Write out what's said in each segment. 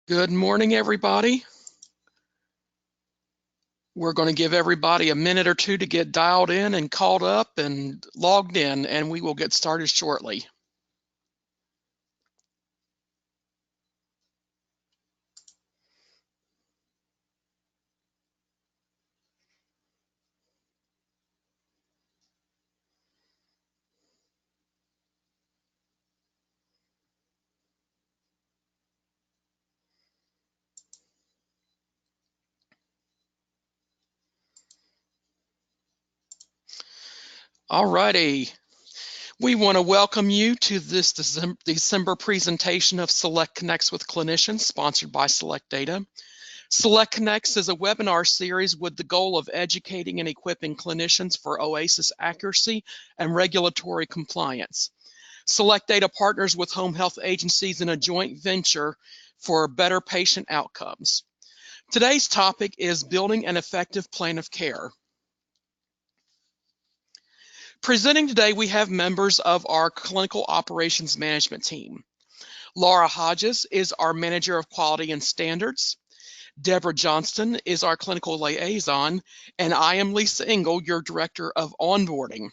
Good morning, everybody. We're going to give everybody a minute or two to get dialed in and called up and logged in, and we will get started shortly. All righty. We want to welcome you to this December presentation of Select Connects with Clinicians, sponsored by Select Data. Select Connects is a webinar series with the goal of educating and equipping clinicians for OASIS accuracy and regulatory compliance. Select Data partners with home health agencies in a joint venture for better patient outcomes. Today's topic is building an effective plan of care. Presenting today, we have members of our clinical operations management team. Laura Hodges is our manager of quality and standards. Deborah Johnston is our clinical liaison, and I am Lisa Engel, your director of onboarding.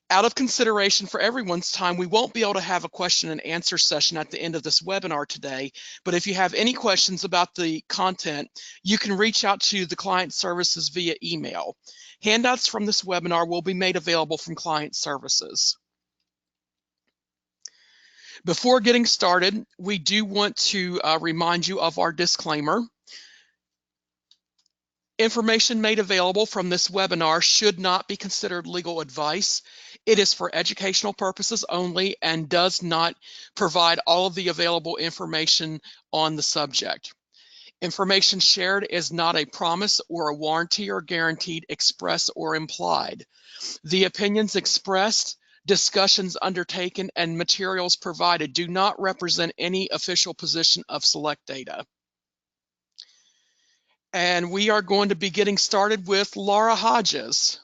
Out of consideration for everyone's time, we won't be able to have a question and answer session at the end of this webinar today, but if you have any questions about the content, you can reach out to the client services via email. Handouts from this webinar will be made available from client services. Before getting started, we do want to remind you of our disclaimer. Information made available from this webinar should not be considered legal advice. It is for educational purposes only and does not provide all of the available information on the subject. Information shared is not a promise or a warranty or guaranteed express or implied. The opinions expressed, discussions undertaken, and materials provided do not represent any official position of Select Data. And we are going to be getting started with Laura Hodges.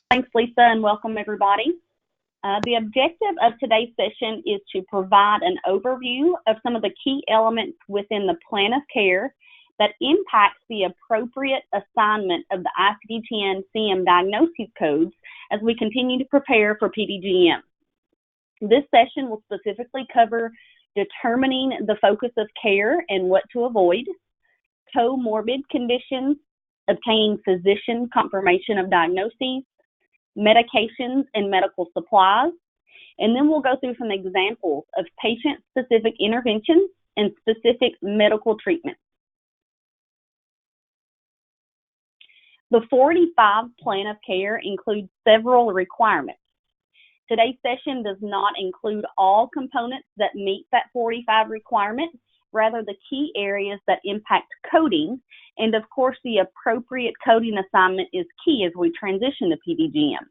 Thanks, Lisa, and welcome everybody. The objective of today's session is to provide an overview of some of the key elements within the plan of care that impacts the appropriate assignment of the ICD-10 CM diagnosis codes as we continue to prepare for PDGM. This session will specifically cover determining the focus of care and what to avoid, comorbid conditions, obtaining physician confirmation of diagnoses, medications and medical supplies, and then we'll go through some examples of patient-specific interventions and specific medical treatments. The 45 plan of care includes several requirements. Today's session does not include all components that meet that 45 requirement, rather the key areas that impact coding, and of course the appropriate coding assignment is key as we transition to PDGM.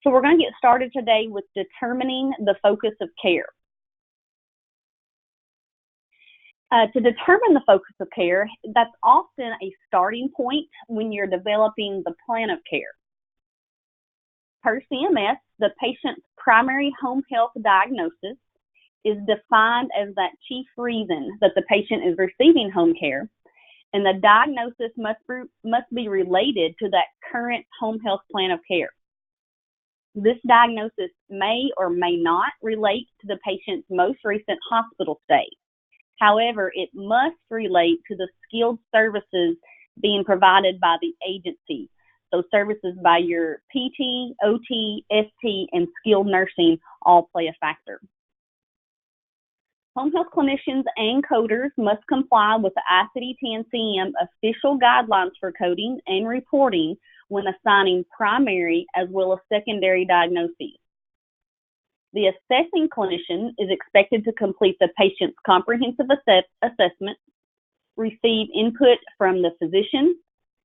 So we're going to get started today with determining the focus of care. To determine the focus of care, that's often a starting point when you're developing the plan of care. Per CMS, the patient's primary home health diagnosis is defined as that chief reason that the patient is receiving home care, and the diagnosis must be related to that current home health plan of care. This diagnosis may or may not relate to the patient's most recent hospital stay. However, it must relate to the skilled services being provided by the agency. So services by your PT, OT, ST, and skilled nursing all play a factor. Home health clinicians and coders must comply with the ICD-10 CM official guidelines for coding and reporting when assigning primary as well as secondary diagnoses. The assessing clinician is expected to complete the patient's comprehensive assessment, receive input from the physician,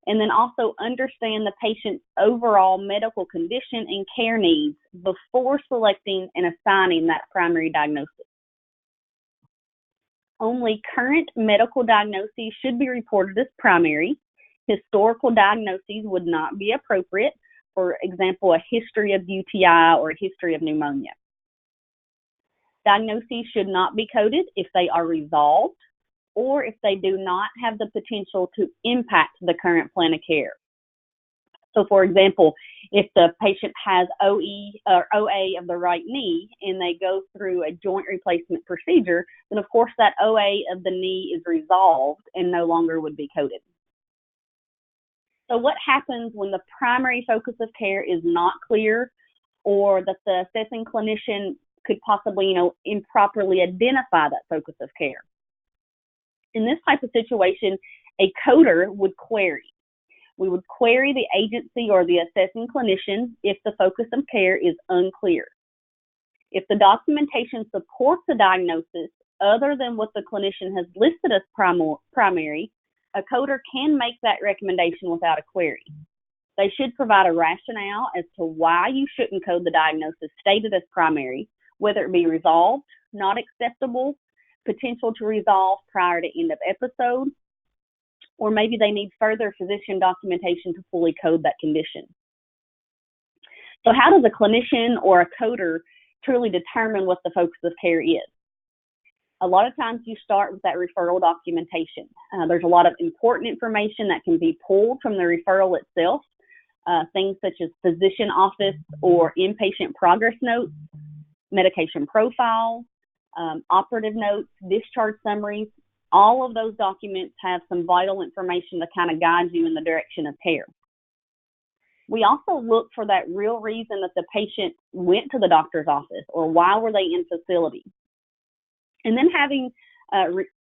and then also understand the patient's overall medical condition and care needs before selecting and assigning that primary diagnosis. Only current medical diagnoses should be reported as primary. Historical diagnoses would not be appropriate, for example, a history of UTI or a history of pneumonia. Diagnoses should not be coded if they are resolved or if they do not have the potential to impact the current plan of care. So, for example, if the patient has OE or OA of the right knee and they go through a joint replacement procedure, then of course that OA of the knee is resolved and no longer would be coded. So what happens when the primary focus of care is not clear, or that the assessing clinician could possibly, improperly identify that focus of care? In this type of situation, a coder would query. We would query the agency or the assessing clinician if the focus of care is unclear. If the documentation supports a diagnosis other than what the clinician has listed as primary, a coder can make that recommendation without a query. They should provide a rationale as to why you shouldn't code the diagnosis stated as primary, whether it be resolved, not acceptable, potential to resolve prior to end of episode, or maybe they need further physician documentation to fully code that condition. So how does a clinician or a coder truly determine what the focus of care is? A lot of times you start with that referral documentation. There's a lot of important information that can be pulled from the referral itself, things such as physician office or inpatient progress notes, medication profile, operative notes, discharge summaries. All of those documents have some vital information to kind of guide you in the direction of care. We also look for that real reason that the patient went to the doctor's office, or why were they in facility. And then having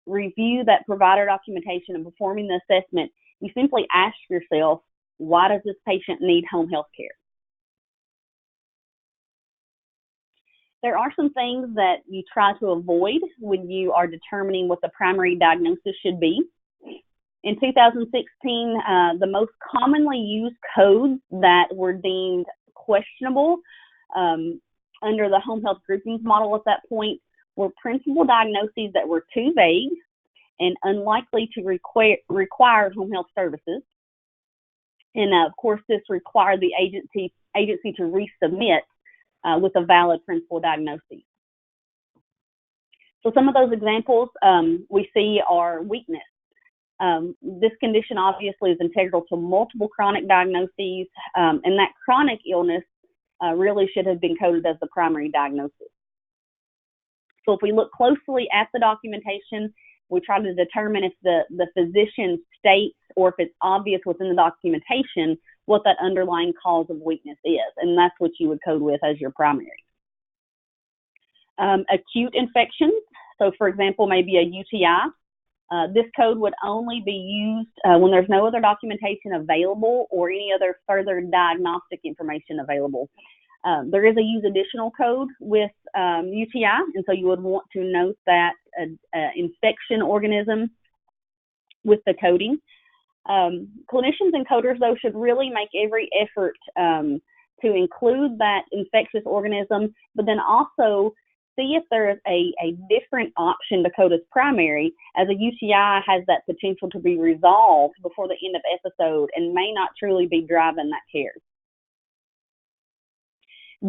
review that provider documentation and performing the assessment, you simply ask yourself, why does this patient need home health care? There are some things that you try to avoid when you are determining what the primary diagnosis should be. In 2016, the most commonly used codes that were deemed questionable under the home health groupings model at that point were principal diagnoses that were too vague and unlikely to require home health services. And of course, this required the agency to resubmit with a valid principal diagnosis. So some of those examples we see are weakness. This condition obviously is integral to multiple chronic diagnoses, and that chronic illness really should have been coded as the primary diagnosis. So if we look closely at the documentation, we try to determine if the physician states, or if it's obvious within the documentation, what that underlying cause of weakness is, and that's what you would code with as your primary. Acute infections, so for example, maybe a UTI. This code would only be used when there's no other documentation available or any other further diagnostic information available. There is a use additional code with UTI, and so you would want to note that infection organism with the coding. Clinicians and coders, though, should really make every effort to include that infectious organism, but then also see if there is a different option to code as primary, as a UTI has that potential to be resolved before the end of episode and may not truly be driving that care.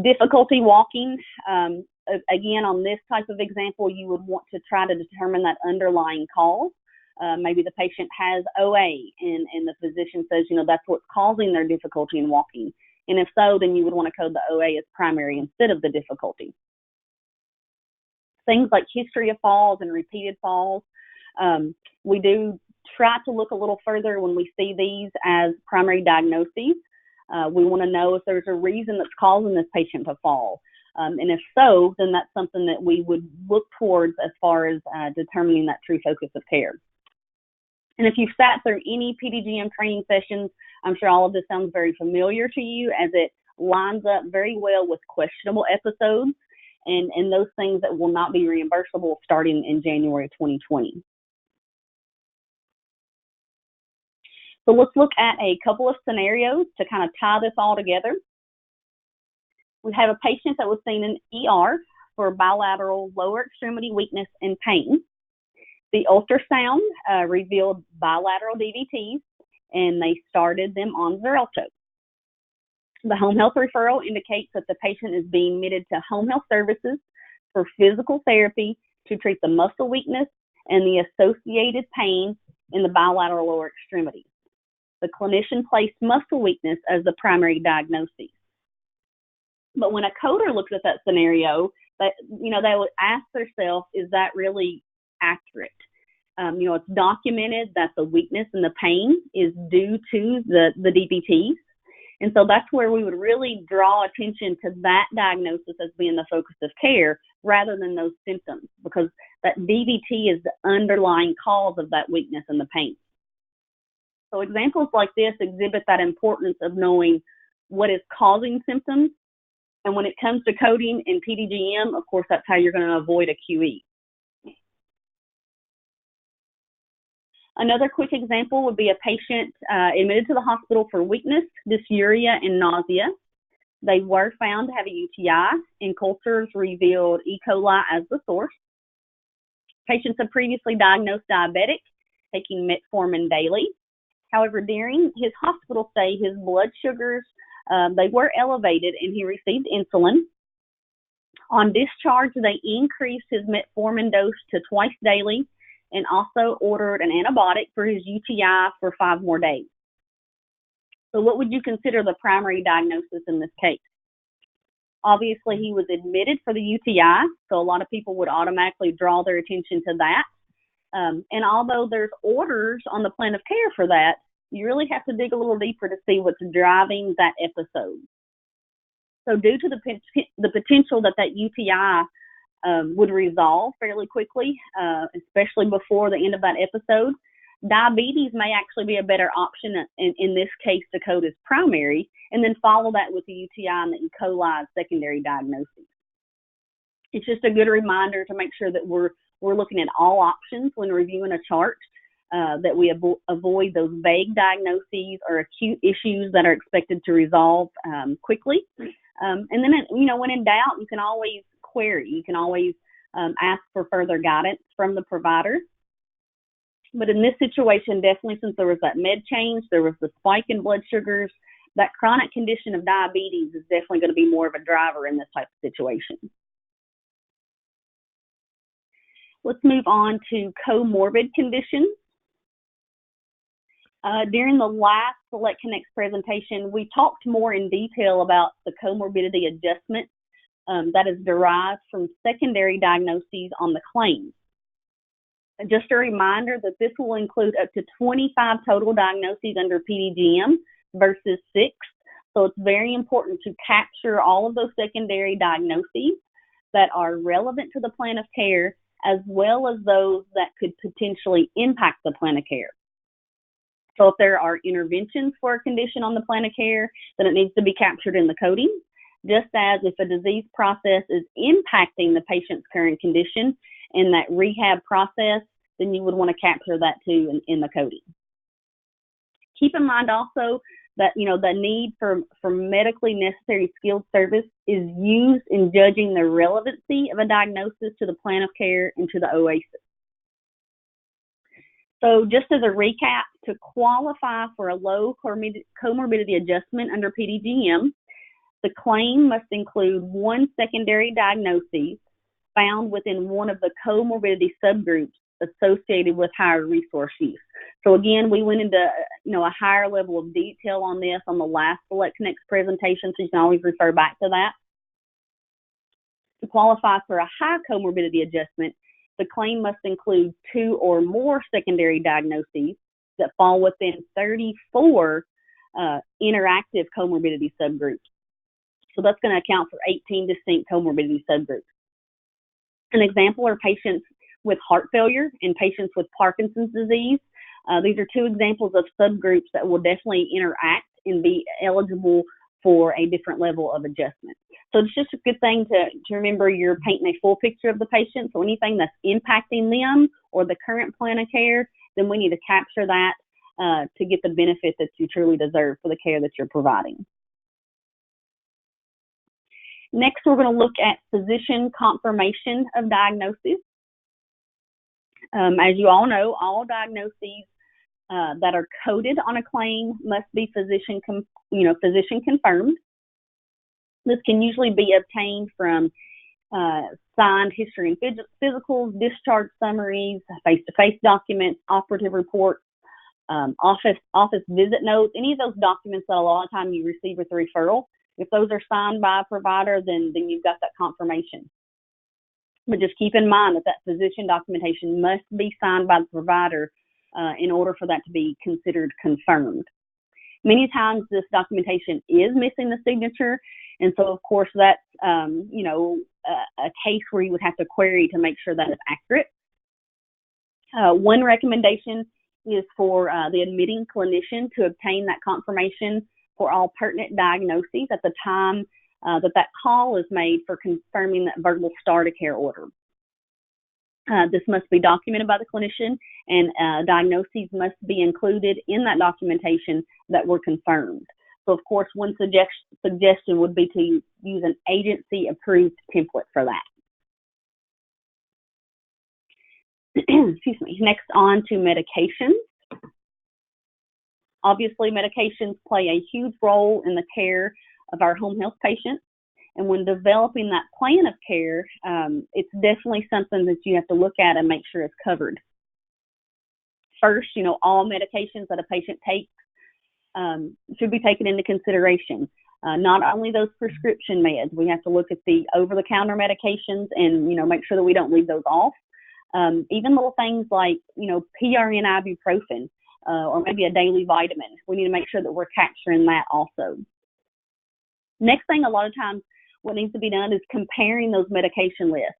Difficulty walking. Again, on this type of example, you would want to try to determine that underlying cause. Maybe the patient has OA and the physician says, that's what's causing their difficulty in walking. And if so, then you would want to code the OA as primary instead of the difficulty. Things like history of falls and repeated falls. We do try to look a little further when we see these as primary diagnoses. We want to know if there's a reason that's causing this patient to fall. And if so, then that's something that we would look towards as far as determining that true focus of care. And if you've sat through any PDGM training sessions, I'm sure all of this sounds very familiar to you, as it lines up very well with questionable episodes and those things that will not be reimbursable starting in January 2020. So let's look at a couple of scenarios to kind of tie this all together. We have a patient that was seen in ER for bilateral lower extremity weakness and pain. The ultrasound revealed bilateral DVTs, and they started them on Xarelto. The home health referral indicates that the patient is being admitted to home health services for physical therapy to treat the muscle weakness and the associated pain in the bilateral lower extremities. The clinician placed muscle weakness as the primary diagnosis. But when a coder looks at that scenario, they would ask themselves, is that really accurate? It's documented that the weakness and the pain is due to the DVTs. And so that's where we would really draw attention to that diagnosis as being the focus of care rather than those symptoms, because that DVT is the underlying cause of that weakness and the pain. So examples like this exhibit that importance of knowing what is causing symptoms. And when it comes to coding in PDGM, of course, that's how you're going to avoid a QE. Another quick example would be a patient admitted to the hospital for weakness, dysuria, and nausea. They were found to have a UTI, and cultures revealed E. coli as the source. Patients have previously diagnosed diabetic, taking metformin daily. However, during his hospital stay, his blood sugars, they were elevated, and he received insulin. On discharge, they increased his metformin dose to twice daily and also ordered an antibiotic for his UTI for 5 more days. So what would you consider the primary diagnosis in this case? Obviously, he was admitted for the UTI, so a lot of people would automatically draw their attention to that. And although there's orders on the plan of care for that, you really have to dig a little deeper to see what's driving that episode. So due to the potential that UTI would resolve fairly quickly, especially before the end of that episode, diabetes may actually be a better option in this case to code as primary, and then follow that with the UTI and the E. coli as secondary diagnosis. It's just a good reminder to make sure that we're looking at all options when reviewing a chart, that we avoid those vague diagnoses or acute issues that are expected to resolve quickly. And then, when in doubt, you can always query. You can always ask for further guidance from the provider. But in this situation, definitely, since there was that med change, there was the spike in blood sugars, that chronic condition of diabetes is definitely going to be more of a driver in this type of situation. Let's move on to comorbid conditions. During the last Select Connects presentation, we talked more in detail about the comorbidity adjustment that is derived from secondary diagnoses on the claim. Just a reminder that this will include up to 25 total diagnoses under PDGM versus 6. So it's very important to capture all of those secondary diagnoses that are relevant to the plan of care, as well as those that could potentially impact the plan of care. So if there are interventions for a condition on the plan of care, then it needs to be captured in the coding, just as if a disease process is impacting the patient's current condition in that rehab process, then you would want to capture that too in the coding. Keep in mind also that, the need for medically necessary skilled service is used in judging the relevancy of a diagnosis to the plan of care and to the OASIS. So just as a recap, to qualify for a low comorbidity adjustment under PDGM, the claim must include one secondary diagnosis found within one of the comorbidity subgroups associated with higher resource use. So again, we went into a higher level of detail on this on the last Select Connects presentation, so you can always refer back to that. To qualify for a high comorbidity adjustment, the claim must include 2 or more secondary diagnoses that fall within 34 interactive comorbidity subgroups. So that's going to account for 18 distinct comorbidity subgroups. An example are patients with heart failure and patients with Parkinson's disease. These are 2 examples of subgroups that will definitely interact and be eligible for a different level of adjustment. So it's just a good thing to remember you're painting a full picture of the patient. So anything that's impacting them or the current plan of care, then we need to capture that to get the benefit that you truly deserve for the care that you're providing. Next, we're going to look at physician confirmation of diagnosis. As you all know, all diagnoses that are coded on a claim must be physician confirmed. This can usually be obtained from signed history and physicals, discharge summaries, face-to-face documents, operative reports, office visit notes, any of those documents that a lot of time you receive with the referral. If those are signed by a provider, then you've got that confirmation. But just keep in mind that physician documentation must be signed by the provider in order for that to be considered confirmed. Many times this documentation is missing the signature, and so of course that's a case where you would have to query to make sure that is accurate. One recommendation is for the admitting clinician to obtain that confirmation for all pertinent diagnoses at the time that call is made for confirming that verbal start of care order. This must be documented by the clinician, and diagnoses must be included in that documentation that were confirmed. So, of course, one suggestion would be to use an agency-approved template for that. Excuse me. Next, on to medications. Obviously, medications play a huge role in the care of our home health patients. And when developing that plan of care, it's definitely something that you have to look at and make sure it's covered. First, all medications that a patient takes should be taken into consideration. Not only those prescription meds, we have to look at the over-the-counter medications and, make sure that we don't leave those off. Even little things like, PRN ibuprofen or maybe a daily vitamin. We need to make sure that we're capturing that also. Next thing, a lot of times, what needs to be done is comparing those medication lists.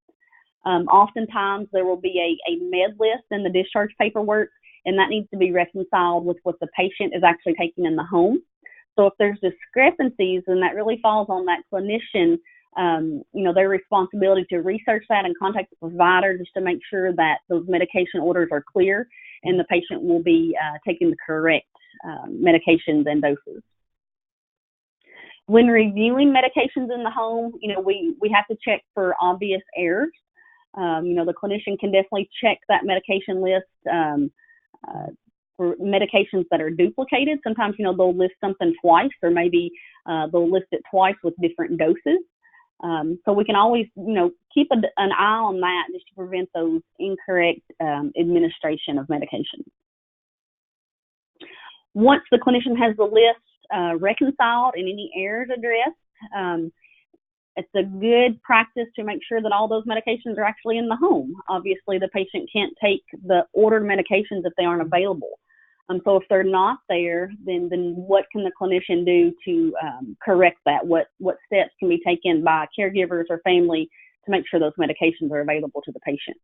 Oftentimes, there will be a med list in the discharge paperwork, and that needs to be reconciled with what the patient is actually taking in the home. So if there's discrepancies, then that really falls on that clinician, their responsibility to research that and contact the provider just to make sure that those medication orders are clear and the patient will be taking the correct medications and doses. When reviewing medications in the home, we have to check for obvious errors. The clinician can definitely check that medication list for medications that are duplicated. Sometimes, they'll list something twice, or maybe they'll list it twice with different doses. So we can always, keep an eye on that just to prevent those incorrect administration of medications. Once the clinician has the list reconciled and any errors addressed, it's a good practice to make sure that all those medications are actually in the home. Obviously, the patient can't take the ordered medications if they aren't available. So if they're not there, then what can the clinician do to correct that? What steps can be taken by caregivers or family to make sure those medications are available to the patient?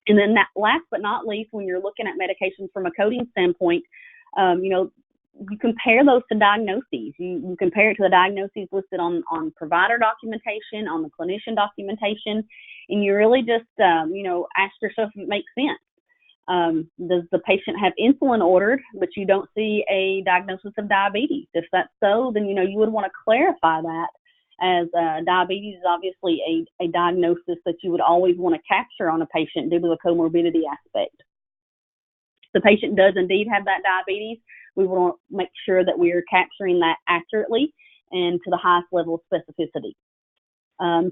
And then last but not least, when you're looking at medications from a coding standpoint, you compare those to diagnoses. You compare it to the diagnoses listed on provider documentation, on the clinician documentation, and you really just, ask yourself if it makes sense. Does the patient have insulin ordered, but you don't see a diagnosis of diabetes? If that's so, then, you would want to clarify that, as diabetes is obviously a diagnosis that you would always want to capture on a patient due to the comorbidity aspect. If the patient does indeed have that diabetes, we want to make sure that we are capturing that accurately and to the highest level of specificity.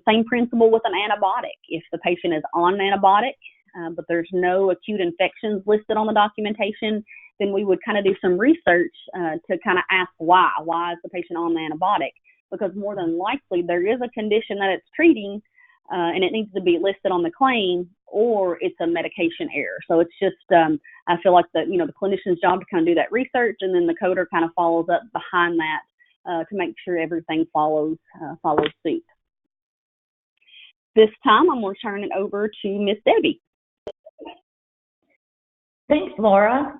Same principle with an antibiotic. If the patient is on an antibiotic, but there's no acute infections listed on the documentation, then we would kind of do some research to kind of ask why. Why is the patient on the antibiotic? Because more than likely there is a condition that it's treating and it needs to be listed on the claim, or it's a medication error. So it's just, I feel like the clinician's job to kind of do that research, and then the coder kind of follows up behind that to make sure everything follows suit. This time I'm going to turn it over to Miss Debbie. Thanks, Laura.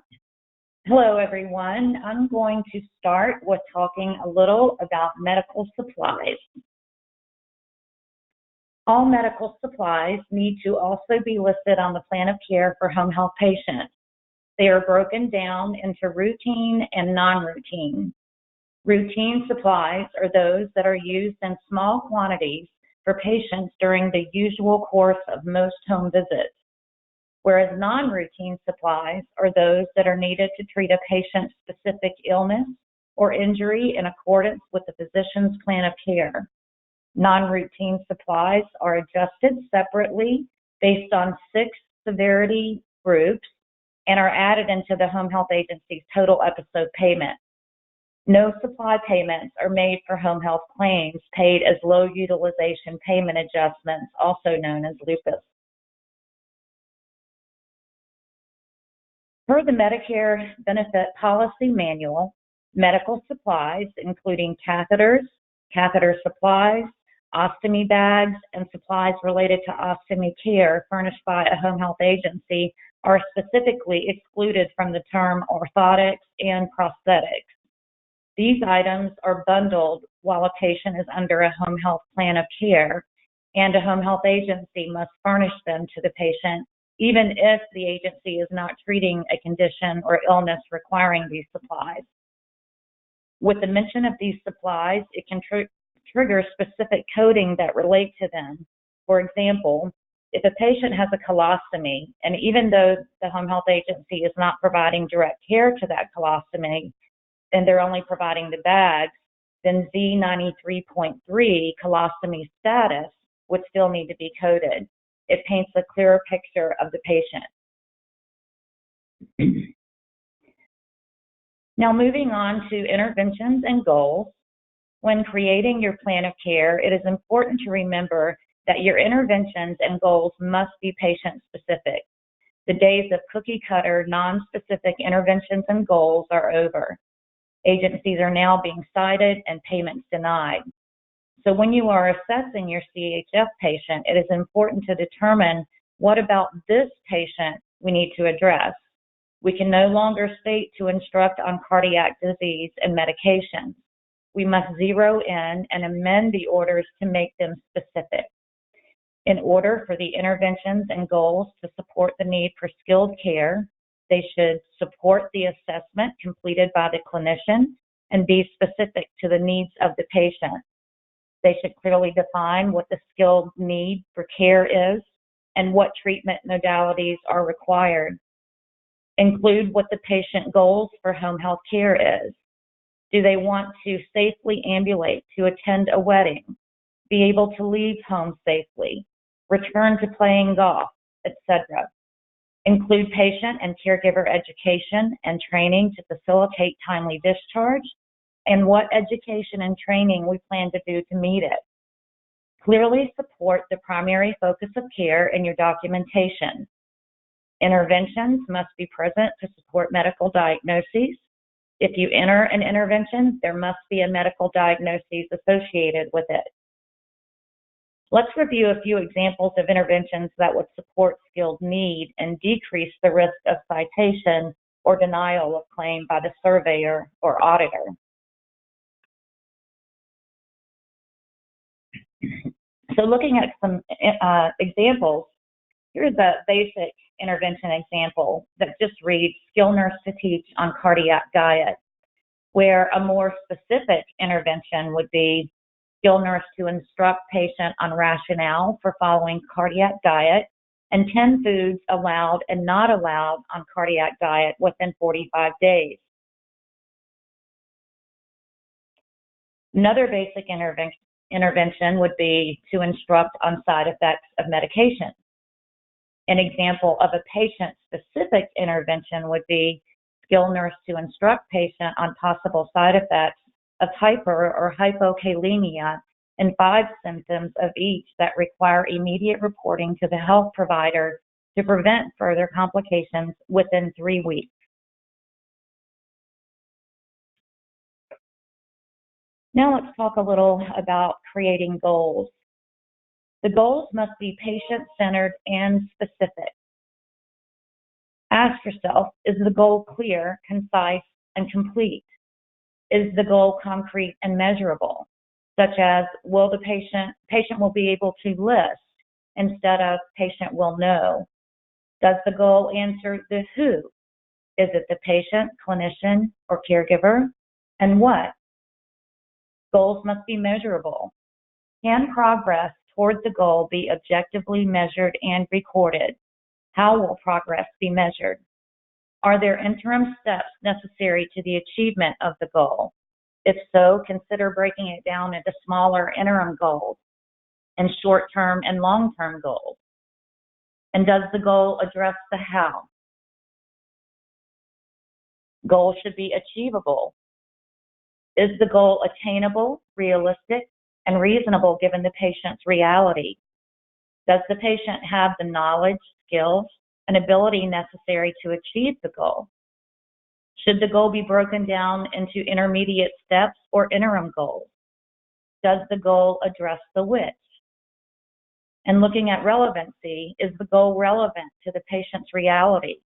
Hello, everyone. I'm going to start with talking a little about medical supplies. All medical supplies need to also be listed on the plan of care for home health patients. They are broken down into routine and non-routine. Routine supplies are those that are used in small quantities for patients during the usual course of most home visits, whereas non-routine supplies are those that are needed to treat a patient's specific illness or injury in accordance with the physician's plan of care. Non-routine supplies are adjusted separately based on 6 severity groups and are added into the home health agency's total episode payment. No supply payments are made for home health claims paid as low utilization payment adjustments, also known as LUPAs. Per the Medicare Benefit Policy Manual, medical supplies, including catheters, catheter supplies, ostomy bags, and supplies related to ostomy care furnished by a home health agency are specifically excluded from the term orthotics and prosthetics. These items are bundled while a patient is under a home health plan of care, and a home health agency must furnish them to the patient, even if the agency is not treating a condition or illness requiring these supplies. With the mention of these supplies, it can trigger specific coding that relate to them. For example, if a patient has a colostomy, and even though the home health agency is not providing direct care to that colostomy, and they're only providing the bags, then Z93.3 colostomy status would still need to be coded. It paints a clearer picture of the patient. Now, moving on to interventions and goals. When creating your plan of care, it is important to remember that your interventions and goals must be patient-specific. The days of cookie-cutter, non-specific interventions and goals are over. Agencies are now being cited and payments denied. So when you are assessing your CHF patient, it is important to determine what about this patient we need to address. We can no longer state to instruct on cardiac disease and medications. We must zero in and amend the orders to make them specific. In order for the interventions and goals to support the need for skilled care, they should support the assessment completed by the clinician and be specific to the needs of the patient. They should clearly define what the skilled need for care is and what treatment modalities are required. Include what the patient goals for home health care is. Do they want to safely ambulate to attend a wedding, be able to leave home safely, return to playing golf, etc.? Include patient and caregiver education and training to facilitate timely discharge, and what education and training we plan to do to meet it. Clearly support the primary focus of care in your documentation. Interventions must be present to support medical diagnoses. If you enter an intervention, there must be a medical diagnosis associated with it. Let's review a few examples of interventions that would support skilled need and decrease the risk of citation or denial of claim by the surveyor or auditor. So looking at some examples, here's a basic intervention example that just reads, skill nurse to teach on cardiac diet, where a more specific intervention would be skill nurse to instruct patient on rationale for following cardiac diet and 10 foods allowed and not allowed on cardiac diet within 45 days. Another basic intervention would be to instruct on side effects of medication. An example of a patient-specific intervention would be skill nurse to instruct patient on possible side effects of hyper or hypokalemia and 5 symptoms of each that require immediate reporting to the health provider to prevent further complications within 3 weeks. Now let's talk a little about creating goals. The goals must be patient-centered and specific. Ask yourself, is the goal clear, concise, and complete? Is the goal concrete and measurable, such as will the patient will be able to list instead of patient will know? Does the goal answer the who? Is it the patient, clinician, or caregiver? And what? Goals must be measurable. Can progress toward the goal be objectively measured and recorded? How will progress be measured? Are there interim steps necessary to the achievement of the goal? If so, consider breaking it down into smaller interim goals and short-term and long-term goals? And does the goal address the how? Goals should be achievable. Is the goal attainable, realistic, and reasonable given the patient's reality? Does the patient have the knowledge, skills, and ability necessary to achieve the goal? Should the goal be broken down into intermediate steps or interim goals? Does the goal address the which? And looking at relevancy, is the goal relevant to the patient's reality?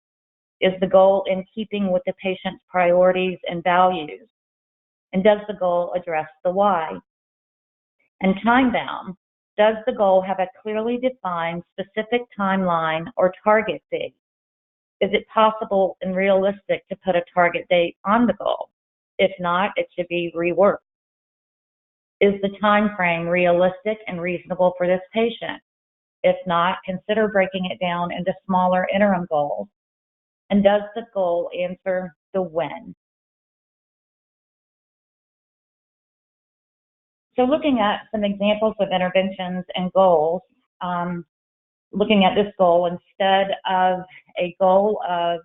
Is the goal in keeping with the patient's priorities and values? And does the goal address the why? And time-bound, does the goal have a clearly defined specific timeline or target date? Is it possible and realistic to put a target date on the goal? If not, it should be reworked. Is the time frame realistic and reasonable for this patient? If not, consider breaking it down into smaller interim goals. And does the goal answer the when? So looking at some examples of interventions and goals, looking at this goal, instead of a goal of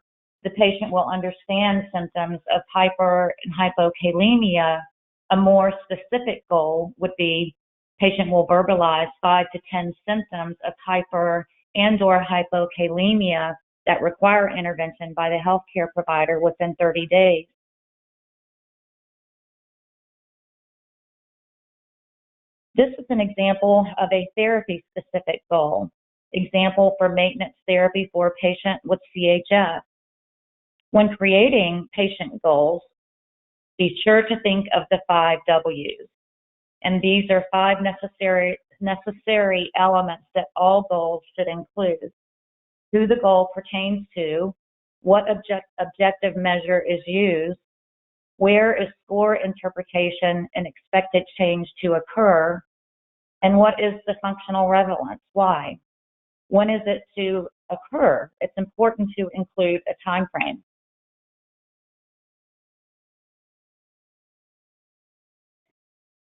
the patient will understand symptoms of hyper and hypokalemia, a more specific goal would be patient will verbalize 5 to 10 symptoms of hyper and/or hypokalemia that require intervention by the healthcare provider within 30 days. This is an example of a therapy-specific goal. Example for maintenance therapy for a patient with CHF. When creating patient goals, be sure to think of the 5 W's. And these are 5 necessary elements that all goals should include. Who the goal pertains to, what objective measure is used, where is score interpretation and expected change to occur, and what is the functional relevance, why? When is it to occur? It's important to include a time frame.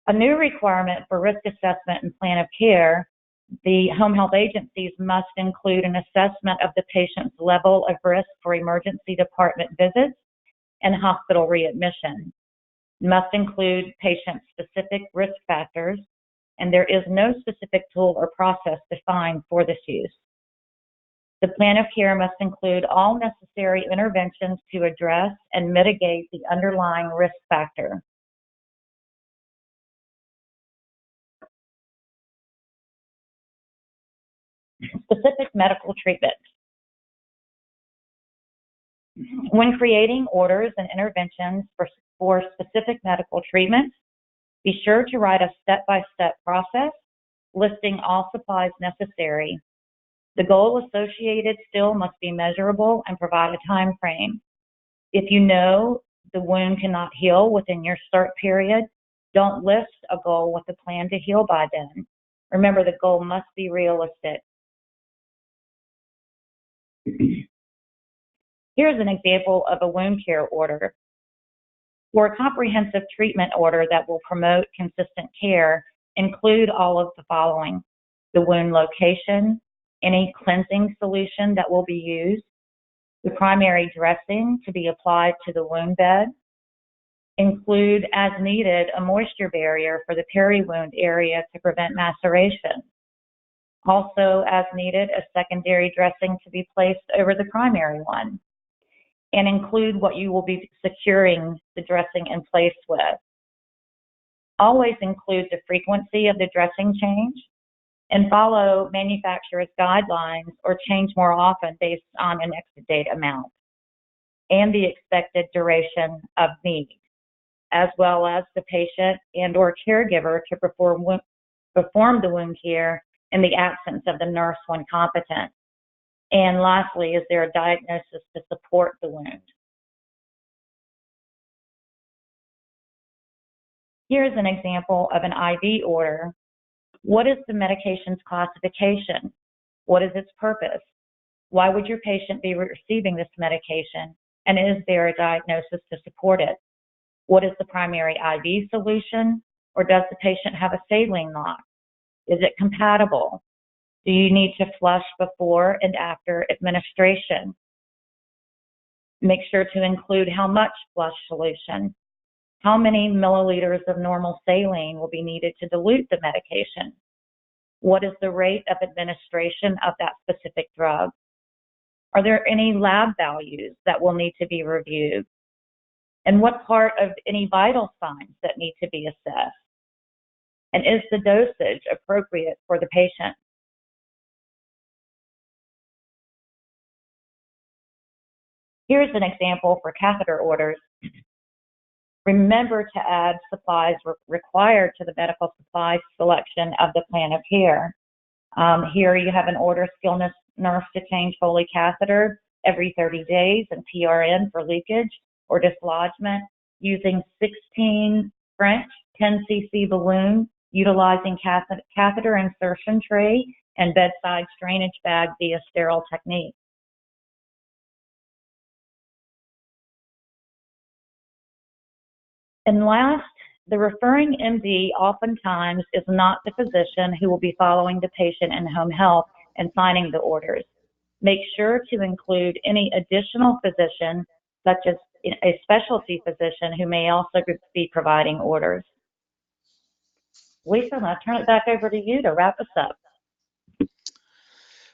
A new requirement for risk assessment and plan of care, the home health agencies must include an assessment of the patient's level of risk for emergency department visits and hospital readmission. It must include patient-specific risk factors, and there is no specific tool or process defined for this use. The plan of care must include all necessary interventions to address and mitigate the underlying risk factor. Specific medical treatment. When creating orders and interventions for specific medical treatments, be sure to write a step-by-step process listing all supplies necessary. The goal associated still must be measurable and provide a time frame. If you know the wound cannot heal within your start period, don't list a goal with a plan to heal by then. Remember, the goal must be realistic. Here's an example of a wound care order. For a comprehensive treatment order that will promote consistent care, include all of the following: the wound location, any cleansing solution that will be used, the primary dressing to be applied to the wound bed, include as needed a moisture barrier for the peri-wound area to prevent maceration. Also, as needed, a secondary dressing to be placed over the primary one, and include what you will be securing the dressing in place with. Always include the frequency of the dressing change, and follow manufacturer's guidelines or change more often based on an exit date amount, and the expected duration of need, as well as the patient and or caregiver to perform the wound care in the absence of the nurse when competent. And lastly, is there a diagnosis to support the wound? Here's an example of an IV order. What is the medication's classification? What is its purpose? Why would your patient be receiving this medication? And is there a diagnosis to support it? What is the primary IV solution? Or does the patient have a saline lock? Is it compatible? Do you need to flush before and after administration? Make sure to include how much flush solution. How many milliliters of normal saline will be needed to dilute the medication? What is the rate of administration of that specific drug? Are there any lab values that will need to be reviewed? And what part of any vital signs that need to be assessed? And is the dosage appropriate for the patient? Here's an example for catheter orders. Remember to add supplies required to the medical supply selection of the plan of care. Here you have an order, skilled nurse to change Foley catheter every 30 days and PRN for leakage or dislodgement using 16 French 10 cc balloon utilizing catheter insertion tray and bedside strainage bag via sterile technique. And last, the referring MD oftentimes is not the physician who will be following the patient in home health and signing the orders. Make sure to include any additional physician, such as a specialty physician who may also be providing orders. Lisa, I'll turn it back over to you to wrap us up.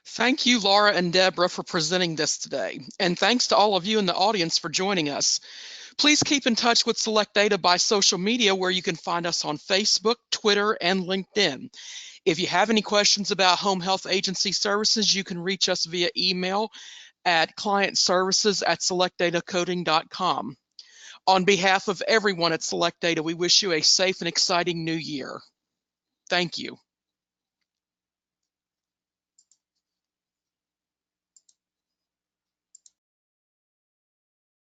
Thank you, Laura and Deborah, for presenting this today. And thanks to all of you in the audience for joining us. Please keep in touch with Select Data by social media, where you can find us on Facebook, Twitter, and LinkedIn. If you have any questions about home health agency services, you can reach us via email at clientservices@selectdatacoding.com. On behalf of everyone at Select Data, we wish you a safe and exciting new year. Thank you.